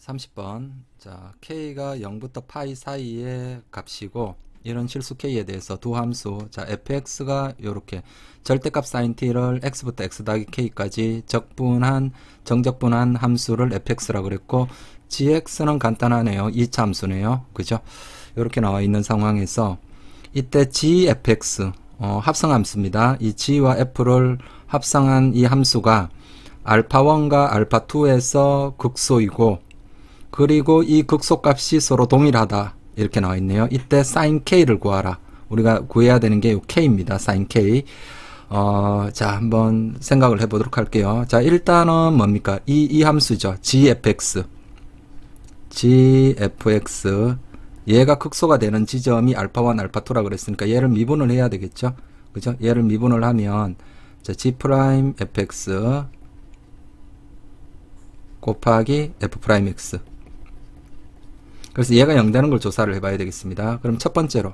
30번. 자, k가 0부터 파이 사이의 값이고, 이런 실수 k에 대해서 두 함수, 자, fx가 요렇게 절대값 sin t를 x부터 x 더하기 k까지 정적분한 함수를 fx라고 그랬고, gx는 간단하네요. 2차 함수네요. 그죠? 요렇게 나와 있는 상황에서, 이때 gfx, 합성함수입니다. 이 g와 f를 합성한 이 함수가 알파1과 알파2에서 극소이고, 그리고 이 극소값이 서로 동일하다 이렇게 나와 있네요. 이때 sin k를 구하라. 우리가 구해야 되는 게 k입니다. sin k. 자, 한번 생각을 해보도록 할게요. 자, 일단은 뭡니까? 이 함수죠. gfx. 얘가 극소가 되는 지점이 알파1, 알파2라 그랬으니까 얘를 미분을 해야 되겠죠. 그죠? 얘를 미분을 하면 자, g'fx 곱하기 f'x. 그래서 얘가 0 되는 걸 조사를 해봐야 되겠습니다. 그럼 첫 번째로,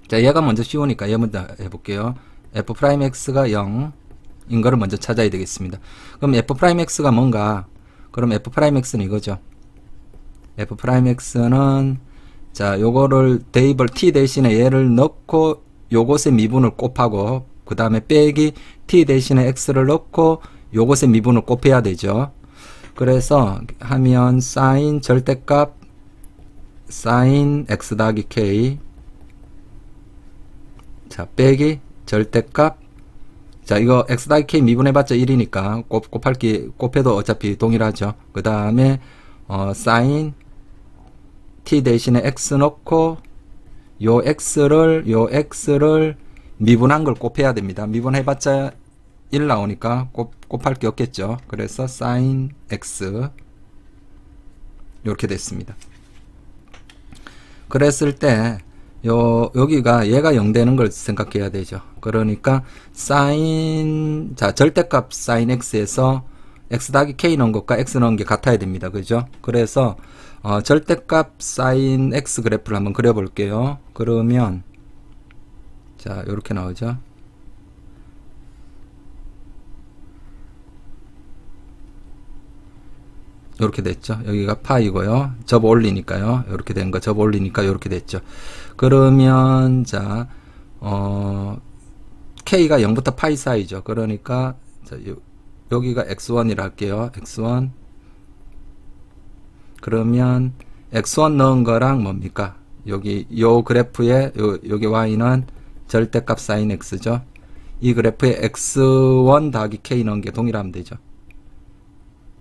자, 얘가 먼저 쉬우니까 얘 먼저 해볼게요. f'x가 0인 거를 먼저 찾아야 되겠습니다. 그럼 f'x가 뭔가? 그럼 f'x는 이거죠. f'x는, 자, 요거를 대입을 t 대신에 얘를 넣고 요것의 미분을 곱하고, 그 다음에 빼기 t 대신에 x를 넣고 요것의 미분을 곱해야 되죠. 그래서 하면 sin 절대값 sin x 더하기 k, 자, 빼기 절대값, 자, 이거 x 더하기 k 미분해봤자 1이니까 곱해도 어차피 동일하죠. 그 다음에 sin t 대신에 x 넣고 요 x를 미분한 걸 곱해야 됩니다. 미분해봤자 1 나오니까 곱할 게 없겠죠. 그래서 sin x 이렇게 됐습니다. 그랬을 때 여기가 얘가 0 되는 걸 생각해야 되죠. 그러니까 sin, 자, 절대값 sin x에서 x 더하기 k 넣은 것과 x 넣은 게 같아야 됩니다. 그죠? 그래서 절대값 sin x 그래프를 한번 그려 볼게요. 그러면 자, 요렇게 나오죠. 이렇게 됐죠. 여기가 파이고요. 접어 올리니까요. 이렇게 된 거 접어 올리니까 이렇게 됐죠. 그러면 자, k가 0부터 파이 사이죠. 그러니까 자, 여기가 x1이라 할게요. x1. 그러면 x1 넣은 거랑 뭡니까? 여기 요 그래프에 여기 y는 절대값 sin x죠. 이 그래프에 x1 더하기 k 넣은 게 동일하면 되죠.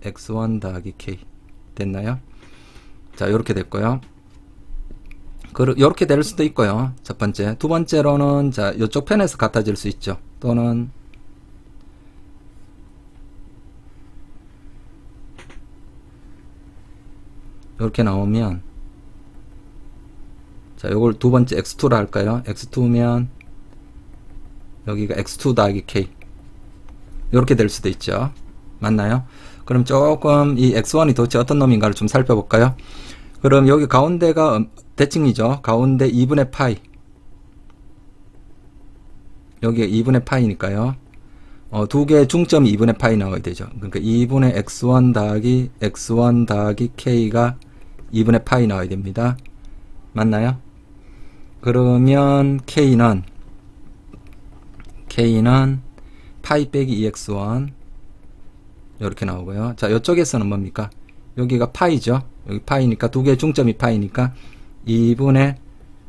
x1 더하기 k 됐나요? 자, 이렇게 됐고요. 이렇게 될 수도 있고요. 첫 번째. 두 번째로는 자, 이쪽 편에서 같아질 수 있죠. 또는 이렇게 나오면 자, 요걸 두 번째 x2라 할까요? x2면 여기가 x2 더하기 k 이렇게 될 수도 있죠. 맞나요? 그럼 조금 이 x1이 도대체 어떤 놈인가를 좀 살펴볼까요? 그럼 여기 가운데가 대칭이죠. 가운데 2분의 파이. 여기가 2분의 파이니까요. 두 개의 중점이 2분의 파이 나와야 되죠. 그러니까 2분의 x1 더하기 k가 2분의 파이 나와야 됩니다. 맞나요? 그러면 k는 파이 빼기 2x1 이렇게 나오고요. 자, 이쪽에서는 뭡니까? 여기가 파이죠. 여기 파이니까 두 개의 중점이 파이니까 2분의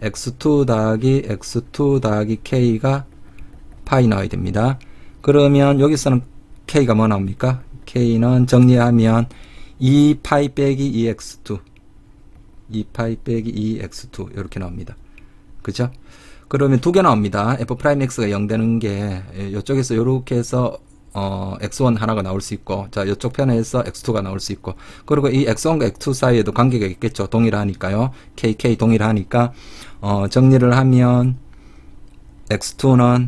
x2 더하기 k가 파이 나와야 됩니다. 그러면 여기서는 k가 뭐 나옵니까? k는 정리하면 2파이 빼기 2x2 이렇게 나옵니다. 그죠? 그러면 두 개 나옵니다. f'x가 0 되는 게 이쪽에서 이렇게 해서 x1 하나가 나올 수 있고, 자, 이쪽 편에서 x2가 나올 수 있고, 그리고 이 x1과 x2 사이에도 관계가 있겠죠. 동일하니까요. k 동일하니까, 정리를 하면, x2는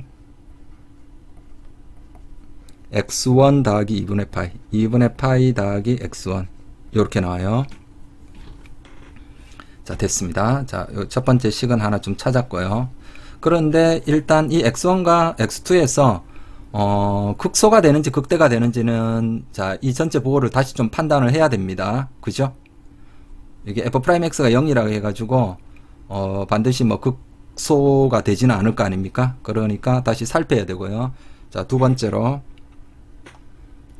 x1 더하기 2분의 파이 더하기 x1. 이렇게 나와요. 자, 됐습니다. 자, 첫 번째 식은 하나 좀 찾았고요. 그런데 일단 이 x1과 x2에서 극소가 되는지 극대가 되는지는 자, 이 전체 보호를 다시 좀 판단을 해야 됩니다. 그죠? 이게 f 프라임 x가 0이라고 해가지고 반드시 뭐 극소가 되지는 않을 거 아닙니까? 그러니까 다시 살펴야 되고요. 자, 두 번째로,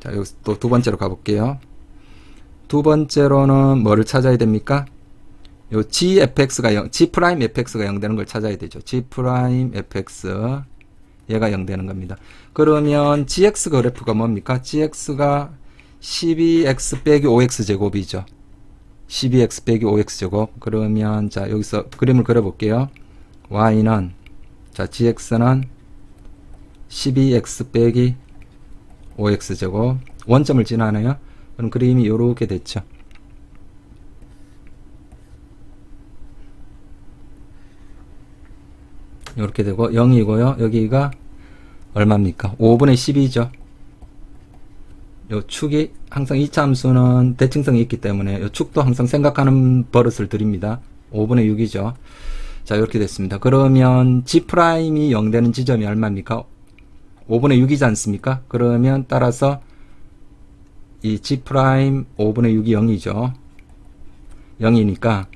자, 여기 또 두 번째로 가볼게요. 두 번째로는 뭐를 찾아야 됩니까? 요 gfx가 0, g 프라임 fx가 0 되는 걸 찾아야 되죠. g 프라임 fx 얘가 0 되는 겁니다. 그러면 gx 그래프가 뭡니까? gx가 12x 빼기 5x 제곱이죠. 12x 빼기 5x 제곱. 그러면 자, 여기서 그림을 그려 볼게요. y는 자, gx는 12x 빼기 5x 제곱. 원점을 지나네요. 그럼 그림이 이렇게 됐죠. 이렇게 되고 0이고요. 여기가 얼마입니까? 5분의 12죠. 요 축이 항상 2차 함수는 대칭성이 있기 때문에 요 축도 항상 생각하는 버릇을 드립니다. 5분의 6이죠. 자, 이렇게 됐습니다. 그러면 G'이 0 되는 지점이 얼마입니까? 5분의 6이지 않습니까? 그러면 따라서 이 G' 5분의 6이 0이죠. 0이니까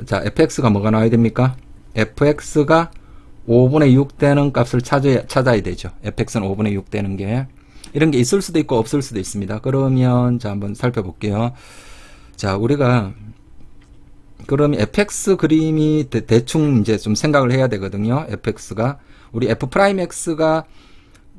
자, fx가 뭐가 나와야 됩니까? fx가 5분의 6 되는 값을 찾아야 되죠. fx는 5분의 6 되는 게. 이런 게 있을 수도 있고 없을 수도 있습니다. 그러면 자, 한번 살펴볼게요. 자, 우리가 그럼 fx 그림이 대충 이제 좀 생각을 해야 되거든요. fx가 우리 f'x가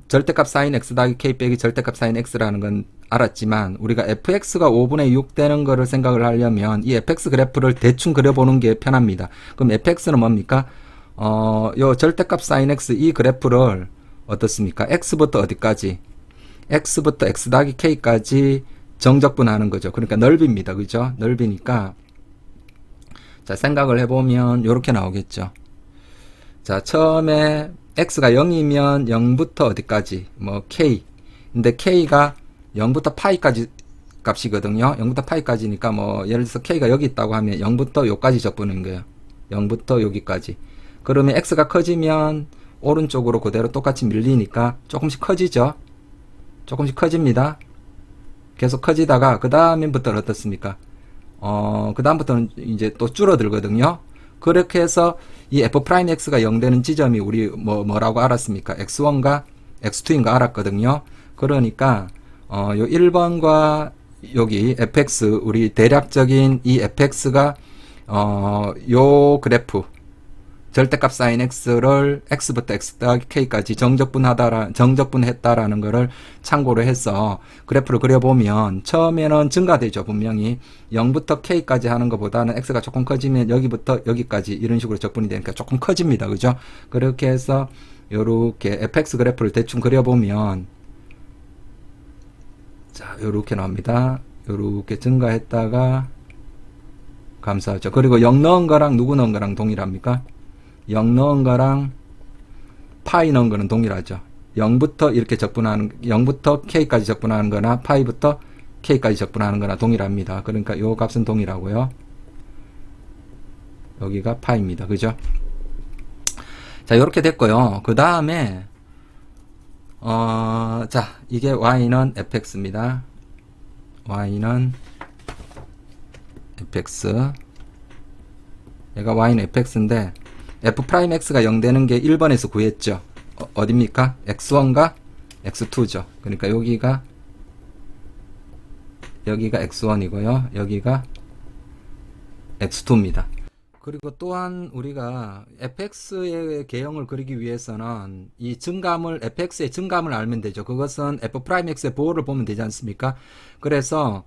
절대값 sin x 더하기 k 빼기 절대값 sin x라는 건 알았지만 우리가 fx가 5분의 6 되는 거를 생각을 하려면 이 fx 그래프를 대충 그려보는 게 편합니다. 그럼 fx는 뭡니까? 요 절대값 sin x 이 그래프를 어떻습니까? x부터 어디까지? x부터 x 더하기 k까지 정적분하는 거죠. 그러니까 넓입니다. 그죠? 넓이니까 자, 생각을 해보면 요렇게 나오겠죠. 자, 처음에 x가 0이면 0부터 어디까지? 뭐 k. 근데 k가 0부터 파이까지 값이거든요. 0부터 파이까지니까 뭐 예를 들어서 k가 여기 있다고 하면 0부터 요까지 적분인 거예요. 0부터 여기까지. 그러면 x가 커지면 오른쪽으로 그대로 똑같이 밀리니까 조금씩 커지죠. 조금씩 커집니다. 계속 커지다가 그 다음부터는 어떻습니까? 그 다음부터는 이제 또 줄어들거든요. 그렇게 해서 이 f'x가 0 되는 지점이 우리 뭐라고 알았습니까? x1과 x2인가 알았거든요. 그러니까 요 1번과 여기 fx 우리 대략적인 이 fx가 요 그래프 절대값 sin x를 x부터 x 더하기 k까지 정적분했다라는 거를 참고로 해서 그래프를 그려보면 처음에는 증가되죠. 분명히 0부터 k까지 하는 것보다는 x가 조금 커지면 여기부터 여기까지 이런 식으로 적분이 되니까 조금 커집니다. 그죠? 그렇게 해서 요렇게 fx 그래프를 대충 그려보면 자, 요렇게 나옵니다. 요렇게 증가했다가 감소하죠. 그리고 0 넣은 거랑 누구 넣은 거랑 동일합니까? 0 넣은 거랑 파이 넣은 거는 동일하죠. 0부터 이렇게 적분하는, 0부터 k까지 적분하는 거나 파이부터 k까지 적분하는 거나 동일합니다. 그러니까 요 값은 동일하고요. 여기가 파이입니다. 그죠? 자, 요렇게 됐고요. 그 다음에 자, 이게 y는 fx입니다. y는 fx. 얘가 y는 fx인데 f'x가 0 되는 게 1번에서 구했죠. 어딥니까? x1과 x2죠. 그러니까 여기가 x1이고요. 여기가 x2입니다. 그리고 또한 우리가 fx의 개형을 그리기 위해서는 이 증감을 fx의 증감을 알면 되죠. 그것은 f'x의 보호를 보면 되지 않습니까? 그래서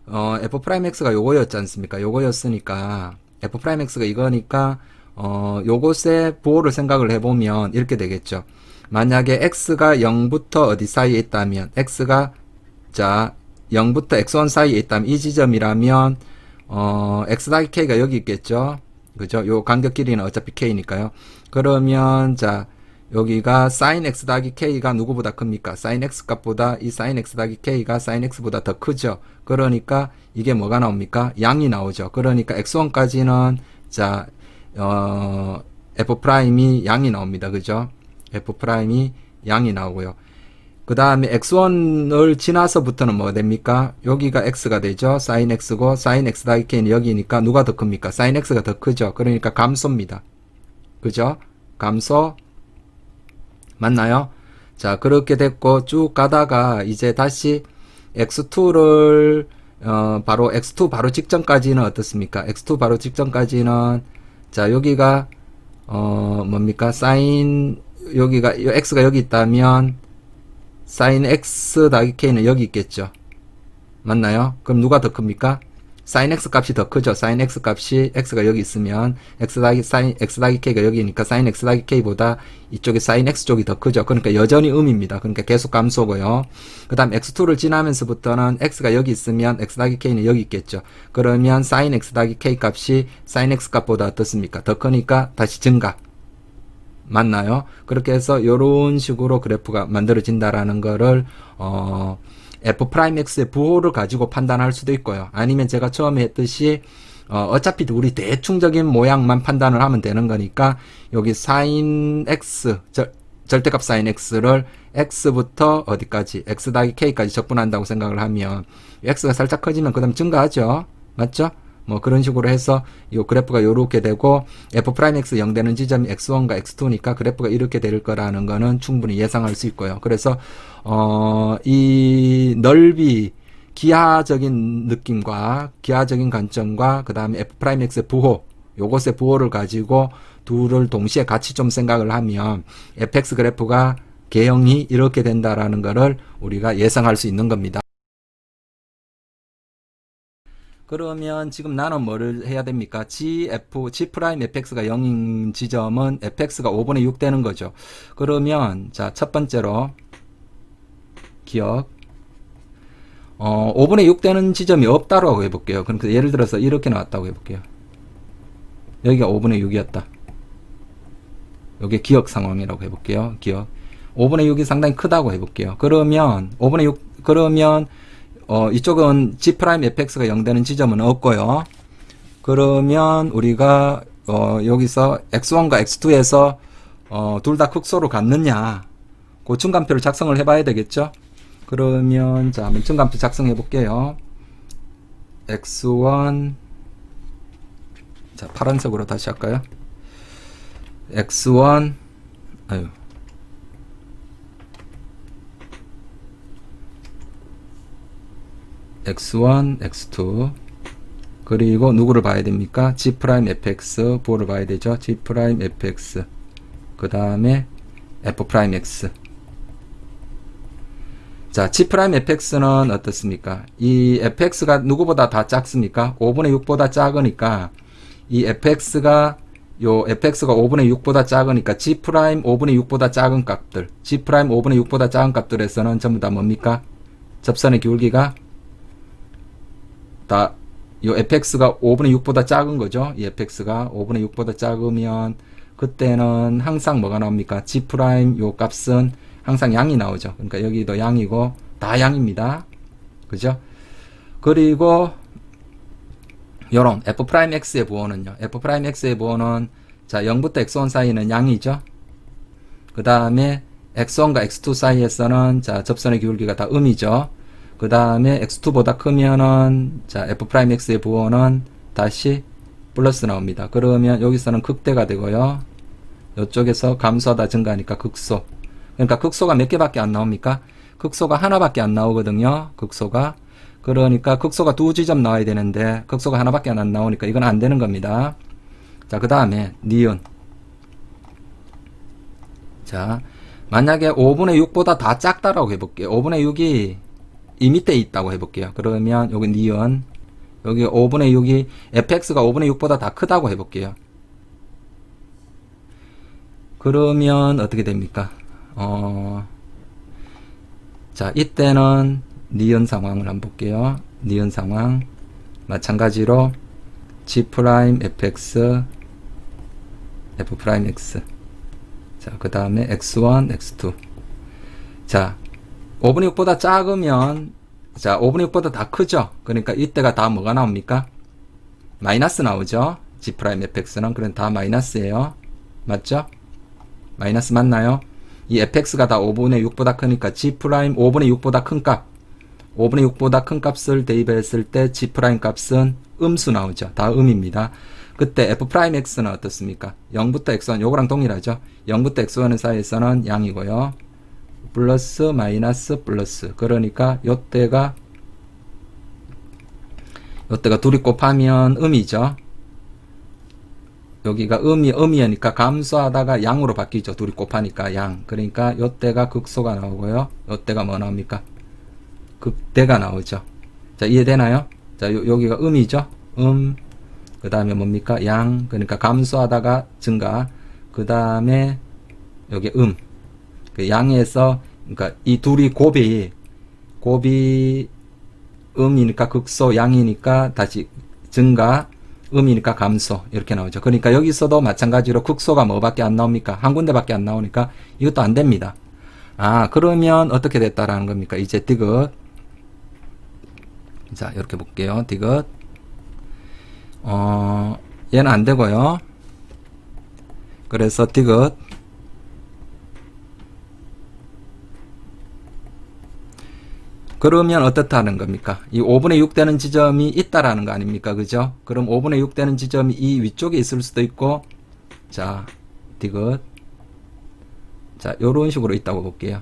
f'x가 요거였지 않습니까? 요거였으니까 f'x가 이거니까 요것의 보호를 생각을 해보면 이렇게 되겠죠. 만약에 x가 0부터 어디 사이에 있다면 x가 자 0부터 x1 사이에 있다면 이 지점이라면 x 더하기 k가 여기 있겠죠. 그죠? 요 간격 길이는 어차피 k니까요. 그러면 자 여기가 sin x 더하기 k가 누구보다 큽니까? sin x 값보다 이 sin x 더하기 k가 sin x보다 더 크죠. 그러니까 이게 뭐가 나옵니까? 양이 나오죠. 그러니까 x1까지는 자 f'이 양이 나옵니다. 그죠? f'이 양이 나오고요. 그 다음에 x1을 지나서부터는 뭐가 됩니까? 여기가 x가 되죠. sin x고 sin x 더하기 k는 여기니까 누가 더 큽니까? sin x가 더 크죠. 그러니까 감소입니다. 그죠? 감소 맞나요? 자, 그렇게 됐고 쭉 가다가 이제 다시 x2를 바로 x2 바로 직전까지는 어떻습니까? x2 바로 직전까지는 자, 여기가 뭡니까? sin 여기가 x가 여기 있다면 sin x 더하기 k는 여기 있겠죠. 맞나요? 그럼 누가 더 큽니까? sin x 값이 더 크죠. sin x 값이 x가 여기 있으면 x 더하기 sin x 더하기 k가 여기니까 sin x 더하기 k보다 이쪽에 sin x 쪽이 더 크죠. 그러니까 여전히 음입니다. 그러니까 계속 감소고요. 그 다음 x2를 지나면서부터는 x가 여기 있으면 x 더하기 k는 여기 있겠죠. 그러면 sin x 더하기 k 값이 sin x 값보다 어떻습니까? 더 크니까 다시 증가. 맞나요? 그렇게 해서 이런 식으로 그래프가 만들어진다라는 거를 F'X의 부호를 가지고 판단할 수도 있고요. 아니면 제가 처음에 했듯이 어차피 우리 대충적인 모양만 판단을 하면 되는 거니까 여기 sin x 절대값 sin x를 x부터 어디까지 x 더하기 k까지 적분한다고 생각을 하면 x가 살짝 커지면 그 다음 증가하죠. 맞죠? 뭐 그런 식으로 해서 이 그래프가 이렇게 되고 F'X 0 되는 지점이 x1과 x2니까 그래프가 이렇게 될 거라는 거는 충분히 예상할 수 있고요. 그래서 이 넓이 기하적인 느낌과 기하적인 관점과 그 다음에 F'X의 부호 요것의 부호를 가지고 둘을 동시에 같이 좀 생각을 하면 fx 그래프가 개형이 이렇게 된다라는 거를 우리가 예상할 수 있는 겁니다. 그러면 지금 나는 뭐를 해야 됩니까? G 프라임 fx가 0인 지점은 fx가 5분의 6 되는 거죠. 그러면 자, 첫 번째로 기억 5분의 6 되는 지점이 없다라고 해볼게요. 그러니까 예를 들어서 이렇게 나왔다고 해볼게요. 여기가 5분의 6이었다. 여기 기억 상황이라고 해볼게요. 기억 5분의 6이 상당히 크다고 해볼게요. 그러면 5분의 6 그러면 이쪽은 G 프라임 fx가 0 되는 지점은 없고요. 그러면 우리가 여기서 x1과 x2에서 둘 다 극소로 갖느냐 고층간표를 작성을 해봐야 되겠죠. 그러면 자 한번 층간표 작성해 볼게요. x1 자 파란색으로 다시 할까요? x1 아유 x1, x2 그리고 누구를 봐야 됩니까? G 프라임 fx 부호를 봐야 되죠. G 프라임 fx 그 다음에 f 프라임 x 자, G 프라임 fx는 어떻습니까? 이 fx가 누구보다 다 작습니까? 5분의 6보다 작으니까 이 fx가 요 fx가 5분의 6보다 작으니까 G 프라임 5분의 6보다 작은 값들 G 프라임 5분의 6보다 작은 값들에서는 전부 다 뭡니까? 접선의 기울기가 다, 요 fx가 5분의 6보다 작은 거죠. 이 fx가 5분의 6보다 작으면 그때는 항상 뭐가 나옵니까? G 프라임 요 값은 항상 양이 나오죠. 그러니까 여기도 양이고 다 양입니다. 그죠? 그리고 요런 f 프라임 x의 부호는요. f 프라임 x의 부호는 자 0부터 x1 사이는 양이죠. 그 다음에 x1과 x2 사이에서는 자 접선의 기울기가 다 음이죠. 그 다음에 x2보다 크면은 자 f'x의 부호는 다시 플러스 나옵니다. 그러면 여기서는 극대가 되고요. 이쪽에서 감소하다 증가하니까 극소. 그러니까 극소가 몇 개밖에 안 나옵니까? 극소가 하나밖에 안 나오거든요. 극소가. 그러니까 극소가 두 지점 나와야 되는데 극소가 하나밖에 안 나오니까 이건 안 되는 겁니다. 자, 그 다음에 니은. 자, 만약에 5분의 6보다 다 작다라고 해볼게요. 5분의 6이 이 밑에 있다고 해볼게요. 그러면 여기 니은 여기 5분의 6이 fx가 5분의 6보다 다 크다고 해볼게요. 그러면 어떻게 됩니까? 자 이때는 니은 상황을 한번 볼게요. 니은 상황 마찬가지로 G 프라임 fx f 프라임 x 자 그 다음에 x1 x2 자 5분의 6보다 작으면 자 5분의 6보다 다 크죠. 그러니까 이때가 다 뭐가 나옵니까? 마이너스 나오죠. G 프라임 fx는 그럼 다 마이너스예요. 맞죠? 마이너스 맞나요? 이 fx가 다 5분의 6보다 크니까 g 프라임 5분의 6보다 큰 값, 5분의 6보다 큰 값을 대입했을 때 g 프라임 값은 음수 나오죠. 다 음입니다. 그때 f 프라임 x는 어떻습니까? 0부터 x1 요거랑 동일하죠. 0부터 x1 사이에서는 양이고요. 플러스 마이너스 플러스. 그러니까 요때가 둘이 곱하면 음이죠. 여기가 음이니까 감소하다가 양으로 바뀌죠. 둘이 곱하니까 양. 그러니까 요때가 극소가 나오고요. 요때가 뭐 나옵니까? 극대가 나오죠. 자, 이해되나요? 자, 여기가 음이죠. 그 다음에 뭡니까? 양. 그러니까 감소하다가 증가. 그 다음에 여기 그 양에서, 그러니까 이 둘이 곱이 음이니까 극소, 양이니까 다시 증가, 음이니까 감소 이렇게 나오죠. 그러니까 여기서도 마찬가지로 극소가 뭐밖에 안 나옵니까? 한 군데밖에 안 나오니까 이것도 안 됩니다. 아, 그러면 어떻게 됐다라는 겁니까? 이제 디귿. 자, 이렇게 볼게요. 디귿. 얘는 안 되고요. 그래서 디귿. 그러면 어떻다는 겁니까? 이 5분의 6 되는 지점이 있다라는 거 아닙니까? 그죠? 그럼 5분의 6 되는 지점이 이 위쪽에 있을 수도 있고, 자, 디귿. 자, 요런 식으로 있다고 볼게요.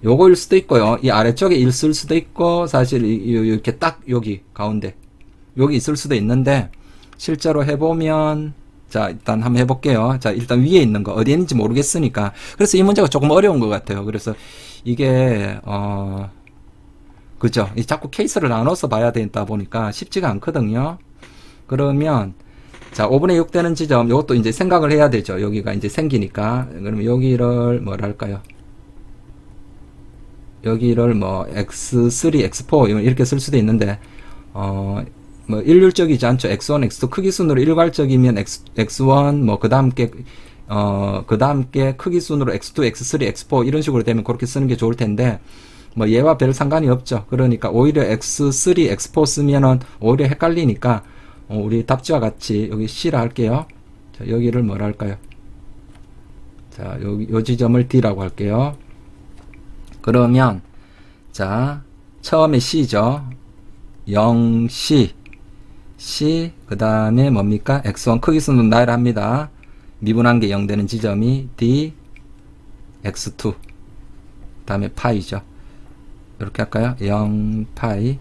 요거일 수도 있고요. 이 아래쪽에 있을 수도 있고, 사실 이렇게 딱 여기 가운데 여기 있을 수도 있는데, 실제로 해보면, 자, 일단 한번 해볼게요. 자, 일단 위에 있는 거 어디에 있는지 모르겠으니까. 그래서 이 문제가 조금 어려운 것 같아요. 그래서 이게 그죠? 자꾸 케이스를 나눠서 봐야 된다 보니까 쉽지가 않거든요. 그러면 자, 5분의 6 되는 지점, 이것도 이제 생각을 해야 되죠. 여기가 이제 생기니까. 그러면 여기를 뭐랄까요? 여기를 뭐 x3, x4 이렇게 쓸 수도 있는데 뭐 일률적이지 않죠. x1, x2 크기 순으로 일괄적이면 x1 뭐 그다음 게 크기 순으로 x2, x3, x4 이런 식으로 되면 그렇게 쓰는 게 좋을 텐데 뭐 얘와 별 상관이 없죠. 그러니까 오히려 x3, x4 쓰면은 오히려 헷갈리니까 우리 답지와 같이 여기 C라 할게요. 자, 여기를 뭐라 할까요? 자, 요 지점을 D라고 할게요. 그러면 자, 처음에 C죠. 0C C 그 다음에 뭡니까? x1 크기순으로 나열합니다. 미분한 게 0 되는 지점이 D x2 다음에 파이죠. 이렇게 할까요? 0 파이.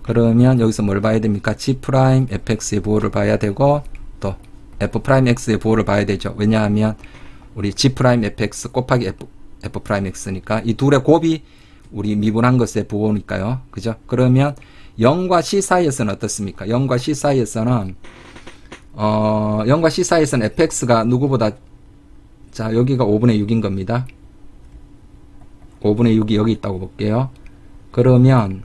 그러면 여기서 뭘 봐야 됩니까? G 프라임 fx의 부호를 봐야 되고 또 f 프라임 x의 부호를 봐야 되죠. 왜냐하면 우리 G 프라임 fx 곱하기 f 프라임 x니까 이 둘의 곱이 우리 미분한 것의 부호니까요. 그죠? 그러면 0과 C 사이에서는 어떻습니까? 0과 C 사이에서는 0과 C 사이에서는 fx가 누구보다 자, 여기가 5분의 6인 겁니다. 5분의 6이 여기 있다고 볼게요. 그러면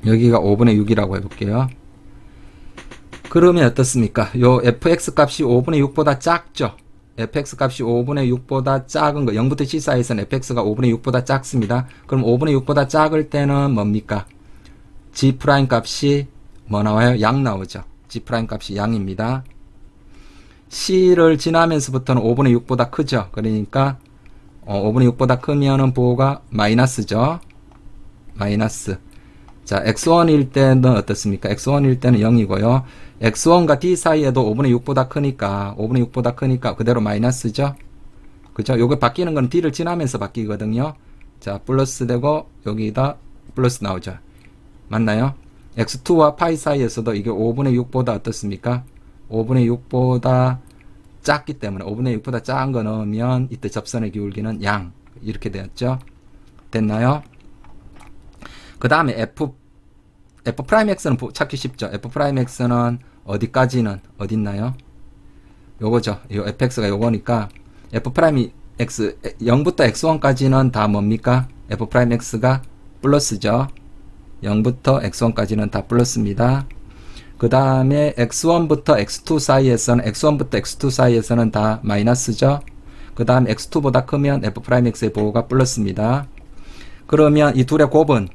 여기가 5분의 6이라고 해볼게요. 그러면 어떻습니까? 요 fx 값이 5분의 6보다 작죠? fx 값이 5분의 6보다 작은 거, 0부터 C 사이에서는 fx가 5분의 6보다 작습니다. 그럼 5분의 6보다 작을 때는 뭡니까? g 프라임 값이 뭐 나와요? 양 나오죠. g 프라임 값이 양입니다. C를 지나면서부터는 5분의 6보다 크죠. 그러니까 5분의 6보다 크면은 부호가 마이너스죠. 마이너스. 자, x1일 때는 어떻습니까? x1일 때는 0이고요. x1과 d 사이에도 5분의 6보다 크니까 그대로 마이너스죠. 그죠? 요거 바뀌는 건 d를 지나면서 바뀌거든요. 자, 플러스 되고 여기다 플러스 나오죠. 맞나요? x2와 파이 사이에서도 이게 5분의 6보다 어떻습니까? 5분의 6보다 작기 때문에 5분의 6보다 작은 거 넣으면 이때 접선의 기울기는 양 이렇게 되었죠. 됐나요? 그 다음에 f'x는 찾기 쉽죠. f'x는 어디까지는 어디 있나요? 요거죠. 요 fx가 요거니까 f'x 0부터 x1까지는 다 뭡니까? f'x가 플러스죠. 0부터 x1까지는 다 플러스입니다. 그 다음에 x1부터 x2 사이에서는 다 마이너스죠. 그 다음에 x2보다 크면 f'x의 부호가 플러스입니다. 그러면 이 둘의 곱은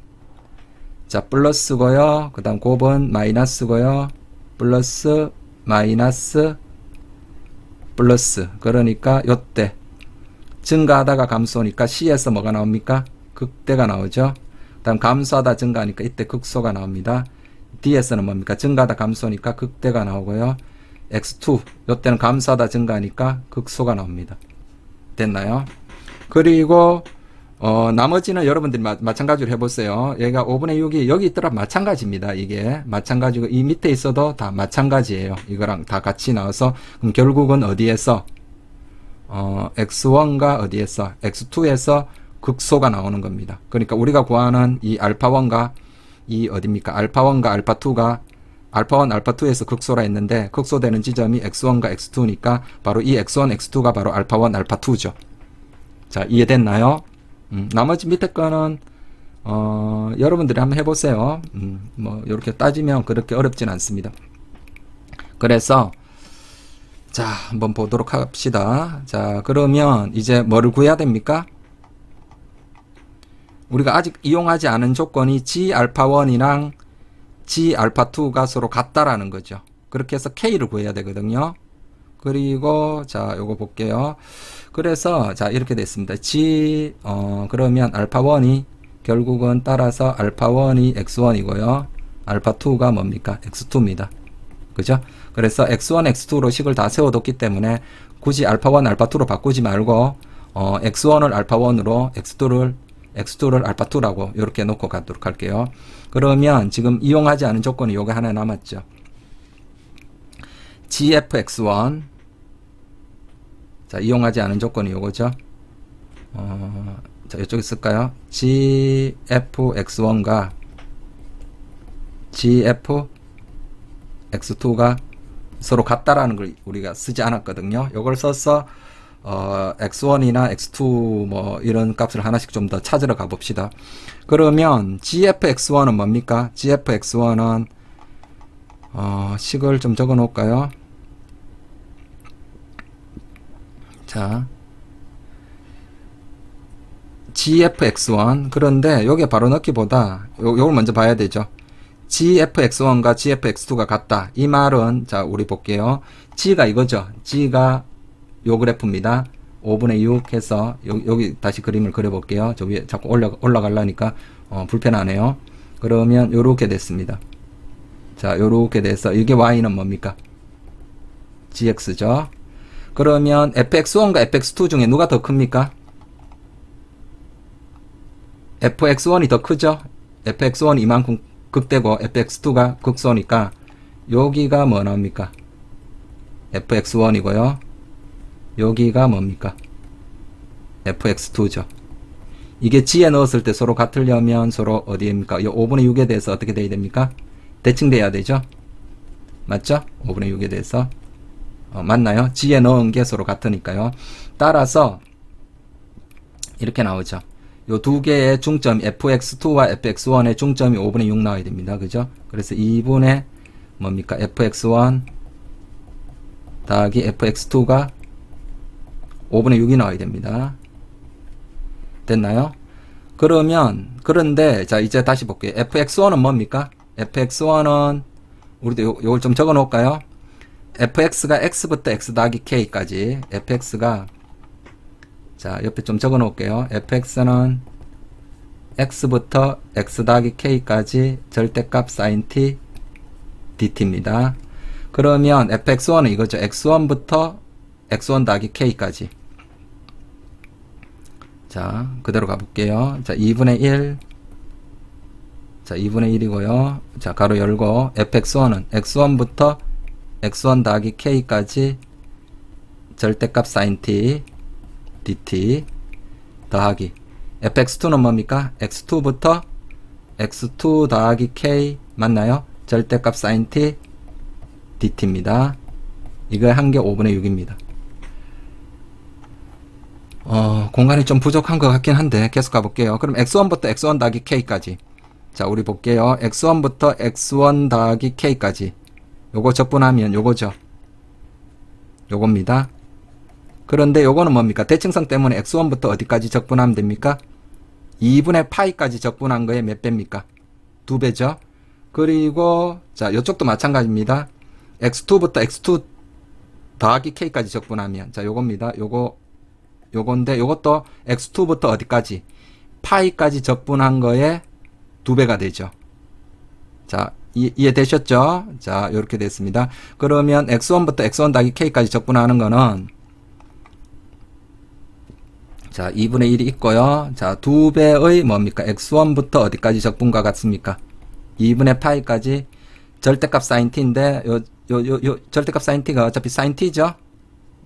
자, 플러스고요. 그 다음 곱은 마이너스고요. 플러스, 마이너스, 플러스. 그러니까 요때 증가하다가 감소니까 C에서 뭐가 나옵니까? 극대가 나오죠. 그 다음 감소하다 증가하니까 이때 극소가 나옵니다. D에서는 뭡니까? 증가하다 감소니까 극대가 나오고요. X2 요때는 감소하다 증가하니까 극소가 나옵니다. 됐나요? 그리고 나머지는 여러분들이 마찬가지로 해보세요. 얘가 5분의 6이 여기 있더라 마찬가지입니다. 이게 마찬가지고 이 밑에 있어도 다 마찬가지예요. 이거랑 다 같이 나와서 그럼 결국은 어디에서 x1과 어디에서 x2에서 극소가 나오는 겁니다. 그러니까 우리가 구하는 이 알파1과 이 어딥니까? 알파1과 알파2가 알파1, 알파2에서 극소라 했는데 극소되는 지점이 x1과 x2니까 바로 이 x1, x2가 바로 알파1, 알파2죠. 자, 이해됐나요? 나머지 밑에 거는 여러분들이 한번 해보세요. 뭐 이렇게 따지면 그렇게 어렵진 않습니다. 그래서 자, 한번 보도록 합시다. 자, 그러면 이제 뭐를 구해야 됩니까? 우리가 아직 이용하지 않은 조건이 Gα1이랑 Gα2가 서로 같다라는 거죠. 그렇게 해서 K를 구해야 되거든요. 그리고 자, 요거 볼게요. 그래서 자, 이렇게 됐습니다. 그러면 알파1이 결국은 따라서 알파1이 x1이고요. 알파2가 뭡니까? x2입니다. 그죠? 그래서 x1, x2로 식을 다 세워뒀기 때문에 굳이 알파1, 알파2로 바꾸지 말고 x1을 알파1으로 x2를 알파2라고 이렇게 놓고 가도록 할게요. 그러면 지금 이용하지 않은 조건이 요게 하나 남았죠. gfx1 자, 이용하지 않은 조건이 요거죠. 자, 이쪽에 쓸까요? gfx1과 gfx2가 서로 같다라는 걸 우리가 쓰지 않았거든요. 요걸 써서 x1이나 x2 뭐 이런 값을 하나씩 좀 더 찾으러 가봅시다. 그러면 gfx1은 뭡니까? gfx1은 식을 좀 적어 놓을까요? 자, gfx1 그런데 요게 바로 넣기보다 요걸 먼저 봐야 되죠. gfx1과 gfx2가 같다. 이 말은 자, 우리 볼게요. g가 이거죠. g가 요 그래프입니다. 5분의 6 해서 여기 다시 그림을 그려볼게요. 저 위에 자꾸 올라가려니까 불편하네요. 그러면 요렇게 됐습니다. 자, 요렇게 돼서 이게 y는 뭡니까? gx죠. 그러면 fx1과 fx2 중에 누가 더 큽니까? fx1이 더 크죠? fx1이 이만큼 극대고 fx2가 극소니까 여기가 뭐 나옵니까? fx1이고요. 여기가 뭡니까? fx2죠. 이게 g에 넣었을 때 서로 같으려면 서로 어디입니까? 이 5분의 6에 대해서 어떻게 돼야 됩니까? 대칭돼야 되죠? 맞죠? 5분의 6에 대해서 맞나요? g에 넣은 게 서로 같으니까요. 따라서 이렇게 나오죠. 요 두 개의 중점 fx2와 fx1의 중점이 5분의 6 나와야 됩니다. 그죠? 그래서 2분의 뭡니까? fx1 더하기 fx2가 5분의 6이 나와야 됩니다. 됐나요? 그런데 자, 이제 다시 볼게요. fx1은 뭡니까? fx1은 우리도 요걸 좀 적어 놓을까요? fx가 x부터 x 더하기 k까지 fx가 자, 옆에 좀 적어 놓을게요. fx는 x부터 x 더하기 k까지 절대값 sin t dt입니다. 그러면 fx1은 이거죠. x1부터 x1 더하기 k까지. 자, 그대로 가볼게요. 자, 2분의 1. 자, 2분의 1이고요. 자, 가로 열고 fx1은 x1부터 x1 더하기 k까지 절대값 sin t dt 더하기 fx2는 뭡니까? x2부터 x2 더하기 k 맞나요? 절대값 sin t dt입니다. 이거 한 개 5분의 6입니다. 공간이 좀 부족한 것 같긴 한데 계속 가볼게요. 그럼 x1부터 x1 더하기 k까지. 자, 우리 볼게요. x1부터 x1 더하기 k까지. 요거 적분하면 요거죠. 요겁니다. 그런데 요거는 뭡니까? 대칭성 때문에 x1부터 어디까지 적분하면 됩니까? 2분의 파이까지 적분한 거에 몇 배입니까? 2배죠. 그리고 자 요쪽도 마찬가지입니다. x2부터 x2 더하기 k까지 적분하면 자 요겁니다. 요건데 요것도 x2부터 어디까지 파이까지 적분한 거에 2배가 되죠. 자 이해되셨죠? 자 요렇게 됐습니다. 그러면 x1부터 x1 더하기 k까지 적분하는 거는 자 2분의 1이 있고요. 자 2배의 뭡니까? x1부터 어디까지 적분과 같습니까? 2분의 파이까지 절대값 sin t인데 요 절대값 sin t가 어차피 sin t죠.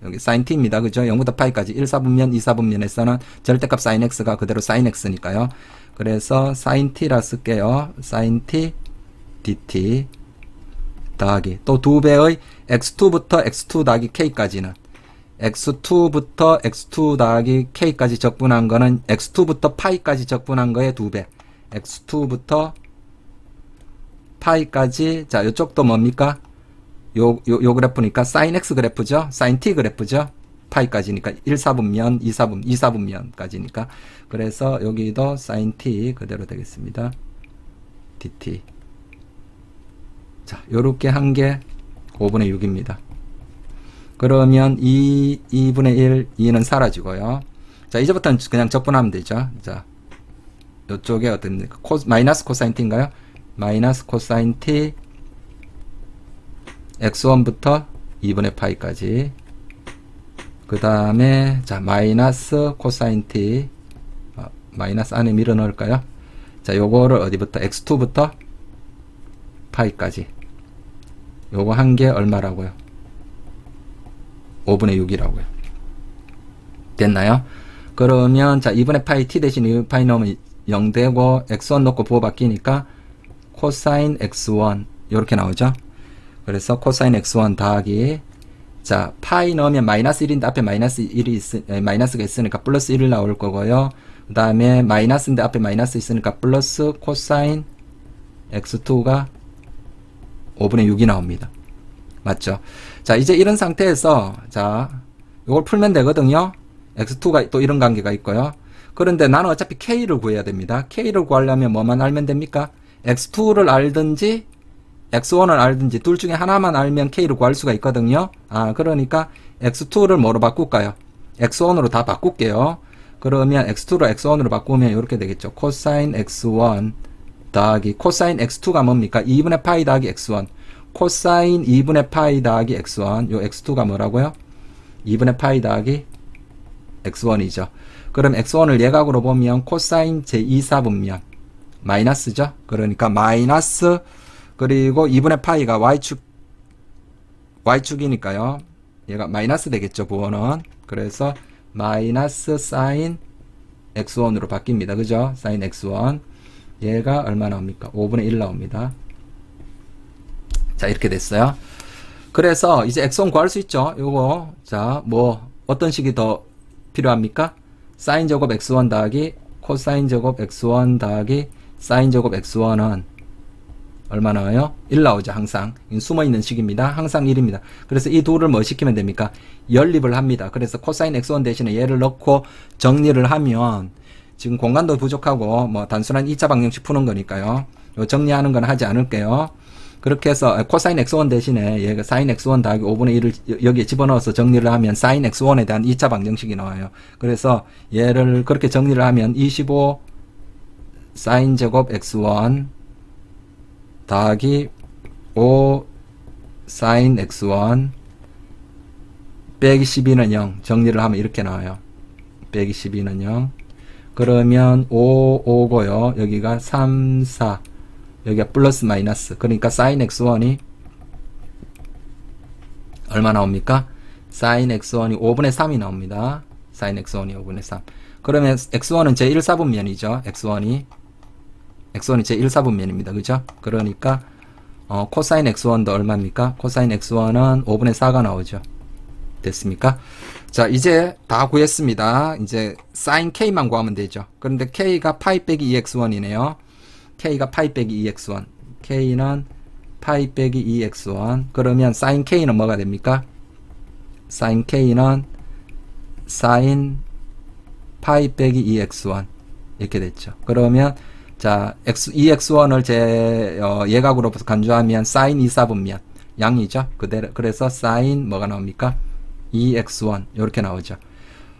여기 sin t입니다. 그죠? 0부터 파이까지 1사분면 2사분면에서는 절대값 sin x가 그대로 sin x니까요. 그래서 sin t라 쓸게요. sin t dt 더하기 또 2배의 x2부터 x2 더하기 k까지는 x2부터 x2 더하기 k까지 적분한 거는 x2부터 파이까지 적분한 거에 2배 x2부터 파이까지 자 요쪽도 뭡니까? 요 그래프니까 sin x 그래프죠. sin t 그래프죠. 파이까지니까 1사분면 2사분면까지니까 그래서 여기도 sin t 그대로 되겠습니다. dt 자 요렇게 한 게 5분의 6입니다. 그러면 2분의 1 2는 사라지고요. 자 이제부터는 그냥 적분하면 되죠. 자 요쪽에 어떻습니까? 마이너스 코사인 t인가요? 마이너스 코사인 t x1부터 2분의 파이까지 그 다음에 자 마이너스 코사인 t 마이너스 안에 밀어 넣을까요? 자 요거를 어디부터 x2부터 파이까지 요거 한 게 얼마라고요? 5분의 6이라고요. 됐나요? 그러면 자 2분의 파이 t 대신 2분의 파이 넣으면 0 되고 x1 넣고 부호 바뀌니까 코사인 x1 이렇게 나오죠. 그래서 코사인 x1 더하기 자 파이 넣으면 마이너스 1인데 앞에 마이너스가 있으니까 플러스 1이 나올 거고요. 그 다음에 마이너스인데 앞에 마이너스 있으니까 플러스 코사인 x2가 5분의 6이 나옵니다. 맞죠? 자 이제 이런 상태에서 자 이걸 풀면 되거든요. x2가 또 이런 관계가 있고요. 그런데 나는 어차피 k를 구해야 됩니다. k를 구하려면 뭐만 알면 됩니까? x2를 알든지 x1을 알든지 둘 중에 하나만 알면 k를 구할 수가 있거든요. 그러니까 x2를 뭐로 바꿀까요? x1으로 다 바꿀게요. 그러면 x2를 x1으로 바꾸면 이렇게 되겠죠. 코사인 x1 더하기 코사인 x2가 뭡니까? 2분의 파이 더하기 x1 코사인 2분의 파이 더하기 x1 요 x2가 뭐라고요? 2분의 파이 더하기 x1이죠. 그럼 x1을 예각으로 보면 코사인 제2사분면 마이너스죠. 그러니까 마이너스 그리고 2분의 파이가 y축이니까요. 얘가 마이너스 되겠죠. 부호는. 그래서 마이너스 사인 x1으로 바뀝니다. 그죠? 사인 x1 얘가 얼마 나옵니까? 5분의 1 나옵니다. 자 이렇게 됐어요. 그래서 이제 x1 구할 수 있죠. 요거 자 뭐 어떤 식이 더 필요합니까? 사인 제곱 x1 더하기 코사인 제곱 x1 더하기 사인 제곱 x1은 얼마 나와요? 1 나오죠. 항상 숨어있는 식입니다. 항상 1입니다. 그래서 이 둘을 뭐 시키면 됩니까? 연립을 합니다. 그래서 코사인 x1 대신에 얘를 넣고 정리를 하면 지금 공간도 부족하고 뭐 단순한 2차 방정식 푸는 거니까요. 요 정리하는 건 하지 않을게요. 그렇게 해서 코사인 x1 대신에 얘가 사인 x1 더하기 5분의 1을 여기에 집어넣어서 정리를 하면 사인 x1에 대한 2차 방정식이 나와요. 그래서 얘를 그렇게 정리를 하면 25 사인 제곱 x1 더하기 5 사인 x1 빼기 12는 0 정리를 하면 이렇게 나와요. 빼기 12는 0 그러면 5, 5고요. 여기가 3, 4 여기가 플러스 마이너스 그러니까 사인 x1이 얼마 나옵니까? 사인 x1이 5분의 3이 나옵니다. 사인 x1이 5분의 3 그러면 x1은 제1사분면이죠. x1이 제1사분면입니다. 그죠? 그러니까 코사인 x1도 얼마입니까? 코사인 x1은 5분의 4가 나오죠. 됐습니까? 자 이제 다 구했습니다. 이제 사인 k만 구하면 되죠. 그런데 k가 파이 빼기 2x1이네요. k가 파이 빼기 2x1 k는 파이 빼기 2x1 그러면 사인 k는 뭐가 됩니까? 사인 k는 사인 파이 빼기 2x1 이렇게 됐죠. 그러면 자, EX1을 예각으로 간주하면 sin 2사분면 양이죠. 그대로, 그래서 sin 뭐가 나옵니까? EX1 이렇게 나오죠.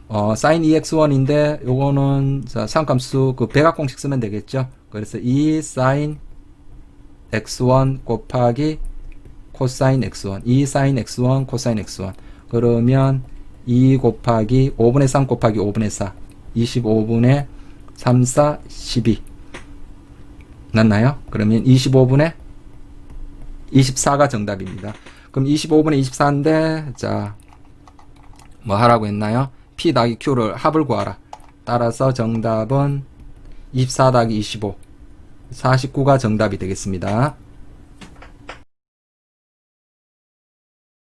sin EX1인데 요거는 자, 상함수 그 백악공식 쓰면 되겠죠. 그래서 E sin X1 곱하기 코사인 X1 E sin X1 코사인 X1 그러면 2 곱하기 5분의 3 곱하기 5분의 4 25분의 3, 4, 12 맞나요? 그러면 25분의 24가 정답입니다. 그럼 25분의 24인데 자, 뭐 하라고 했나요? P 더하기 Q를 합을 구하라. 따라서 정답은 24 더하기 25 49가 정답이 되겠습니다.